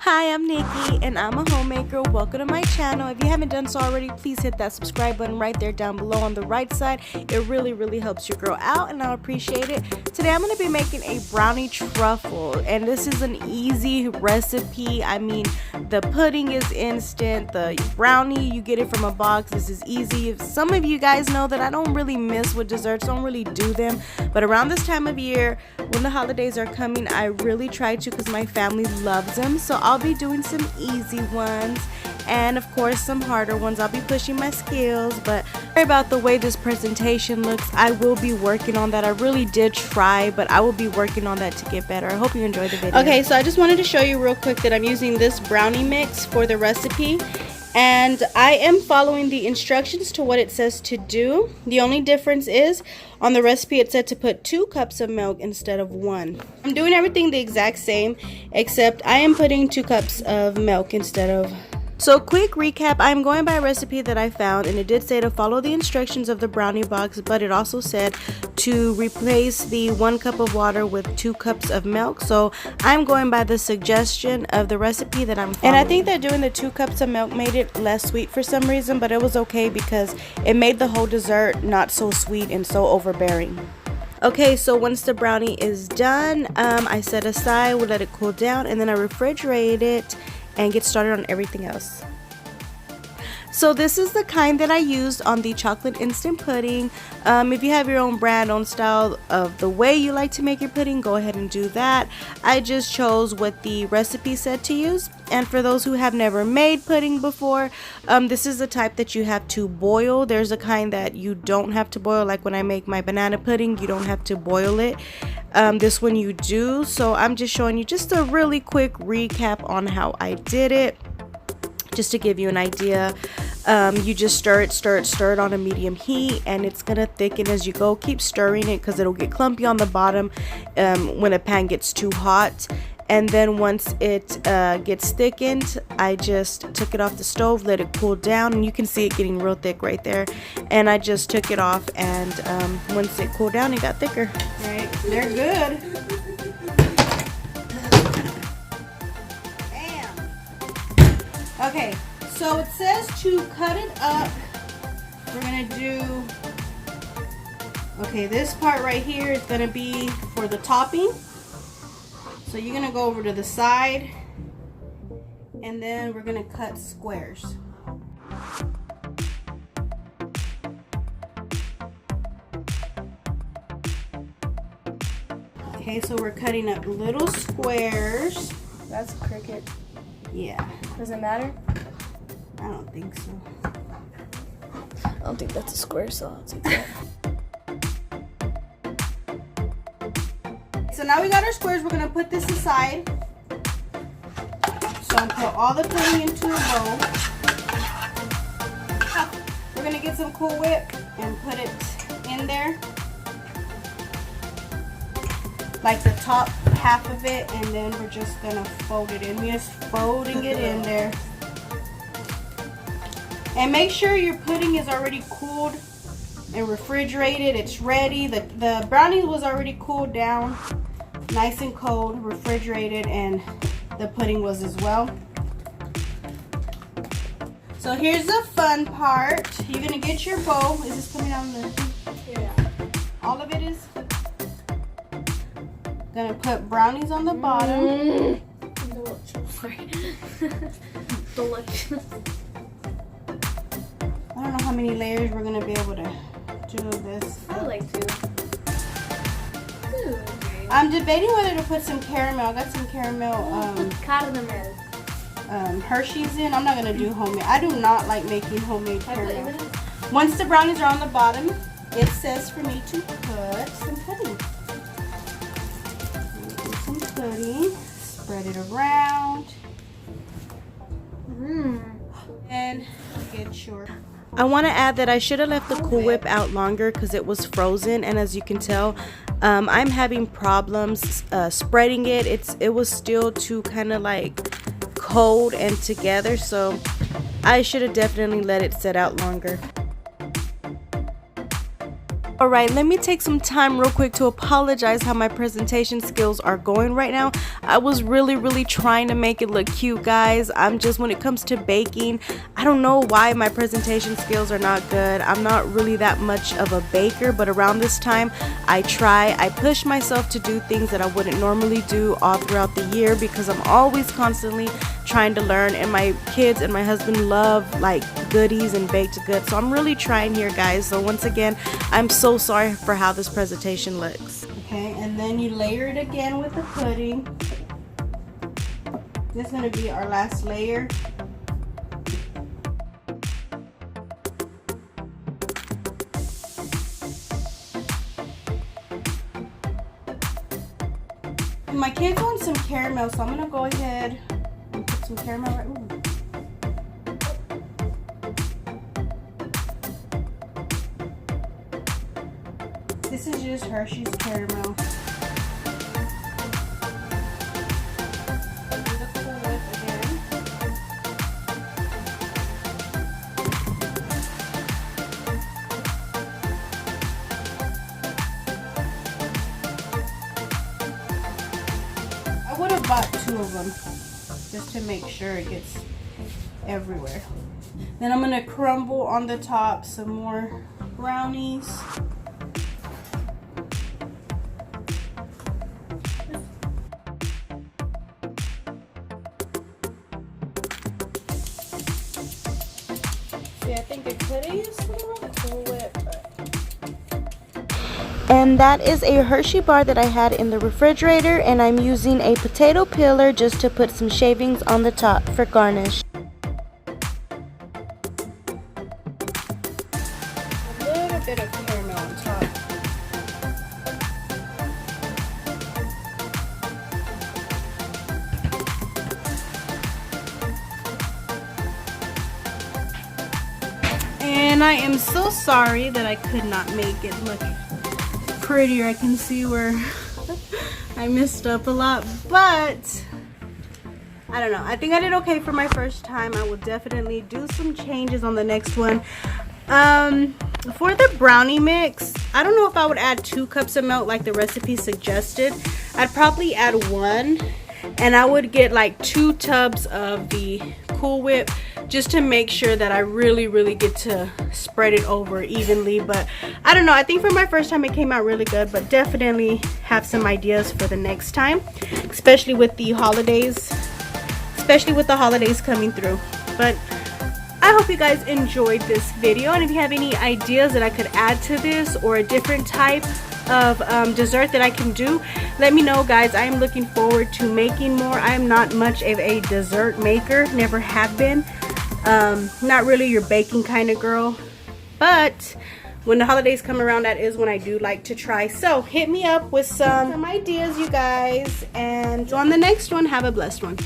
Hi, I'm Nikki and I'm a homemaker. Welcome to my channel. If you haven't done so already, please hit that subscribe button right there down below on the right side. It really helps your girl out and I appreciate it. Today I'm going to be making a brownie truffle, and this is an easy recipe. I mean, the pudding is instant, the brownie you get it from a box. This is easy. Some of you guys know that I don't really mess with desserts, don't really do them, but around this time of year when the holidays are coming, I really try to because my family loves them. So I'll be doing some easy ones and of course some harder ones. I'll be pushing my skills, but sorry about the way this presentation looks. I will be working on that. I really did try, but I will be working on that to get better. I hope you enjoyed the video. Okay, so I just wanted to show you real quick that I'm using this brownie mix for the recipe, and I am following the instructions to what it says to do. The only difference is on the recipe it said to put 2 cups of milk instead of 1. I'm doing everything the exact same, except I am putting 2 cups of milk instead of. So quick recap, I'm going by a recipe that I found, and it did say to follow the instructions of the brownie box, but it also said to replace the 1 cup of water with 2 cups of milk. So I'm going by the suggestion of the recipe that I'm following. And I think that doing the 2 cups of milk made it less sweet for some reason, but it was okay because it made the whole dessert not so sweet and so overbearing. Okay, so once the brownie is done, I set aside, we'll let it cool down, and then I refrigerate it and get started on everything else. So this is the kind that I used on the chocolate instant pudding. If you have your own brand, own style of the way you like to make your pudding, go ahead and do that. I just chose what the recipe said to use. And for those who have never made pudding before, this is the type that you have to boil. There's a kind that you don't have to boil, like when I make my banana pudding, you don't have to boil it. This one you do. So I'm just showing you just a really quick recap on how I did it, just to give you an idea. You just stir it on a medium heat, and it's gonna thicken as you go. Keep stirring it because it'll get clumpy on the bottom when a pan gets too hot. And then once it gets thickened, I just took it off the stove, let it cool down, and you can see it getting real thick right there. And I just took it off, and once it cooled down, it got thicker. Right, they're good. Okay, so it says to cut it up. We're gonna do, okay, this part right here is gonna be for the topping. So you're gonna go over to the side, and then we're gonna cut squares. Okay, so we're cutting up little squares. That's a cricket. Yeah. Does it matter? I don't think so. I don't think that's a square, so I'll take that. So now we got our squares. We're gonna put this aside. So I'm gonna put all the pudding into a bowl. We're gonna get some Cool Whip and put it in there, like the top half of it, and then we're just gonna fold it in. We're just folding it in there. And make sure your pudding is already cooled and refrigerated. It's ready. The brownie was already cooled down, nice and cold, refrigerated, and the pudding was as well. So here's the fun part. You're gonna get your bowl. Is this coming out in the? Yeah. All of it is. Gonna put brownies on the bottom. Delicious. I don't know how many layers we're gonna be able to do this. I like to. I'm debating whether to put some caramel. I got some caramel Caramel. Hershey's in. I'm not gonna do homemade. I do not like making homemade caramel. Once the brownies are on the bottom, it says for me to put some pudding. Some pudding. Spread it around. And get your. I want to add that I should have left the Cool Whip out longer because it was frozen, and as you can tell, I'm having problems spreading it. It was still too kind of like cold and together, so I should have definitely let it set out longer. Alright, let me take some time real quick to apologize how my presentation skills are going right now. I was really trying to make it look cute, guys. I'm just, when it comes to baking, I don't know why my presentation skills are not good. I'm not really that much of a baker, but around this time I push myself to do things that I wouldn't normally do all throughout the year because I'm always constantly trying to learn, and my kids and my husband love like goodies and baked goods, so I'm really trying here, guys. So once again, I'm so sorry for how this presentation looks. Okay, and then you layer it again with the pudding. This is going to be our last layer. My kids want some caramel, so I'm going to go ahead and put some caramel right. Ooh. This is just Hershey's caramel. Do the Cool Whip again. I would have bought 2 of them just to make sure it gets everywhere. Then I'm going to crumble on the top some more brownies. See, I think I could have used some more Cool Whip, and that is a Hershey bar that I had in the refrigerator, and I'm using a potato peeler just to put some shavings on the top for garnish. A little bit of caramel on top. And I am so sorry that I could not make it look prettier. I can see where I messed up a lot, but I don't know. I think I did okay for my first time. I will definitely do some changes on the next one. For the brownie mix, I don't know if I would add 2 cups of milk like the recipe suggested. I'd probably add 1, and I would get like 2 tubs of the Cool Whip just to make sure that I really get to spread it over evenly. But I don't know, I think for my first time it came out really good, but definitely have some ideas for the next time, especially with the holidays coming through. But I hope you guys enjoyed this video, and if you have any ideas that I could add to this or a different type of dessert that I can do, let me know, guys. I am looking forward to making more. I am not much of a dessert maker, never have been. Not really your baking kind of girl, but when the holidays come around, that is when I do like to try. So hit me up with some ideas, you guys, and on the next one, have a blessed one.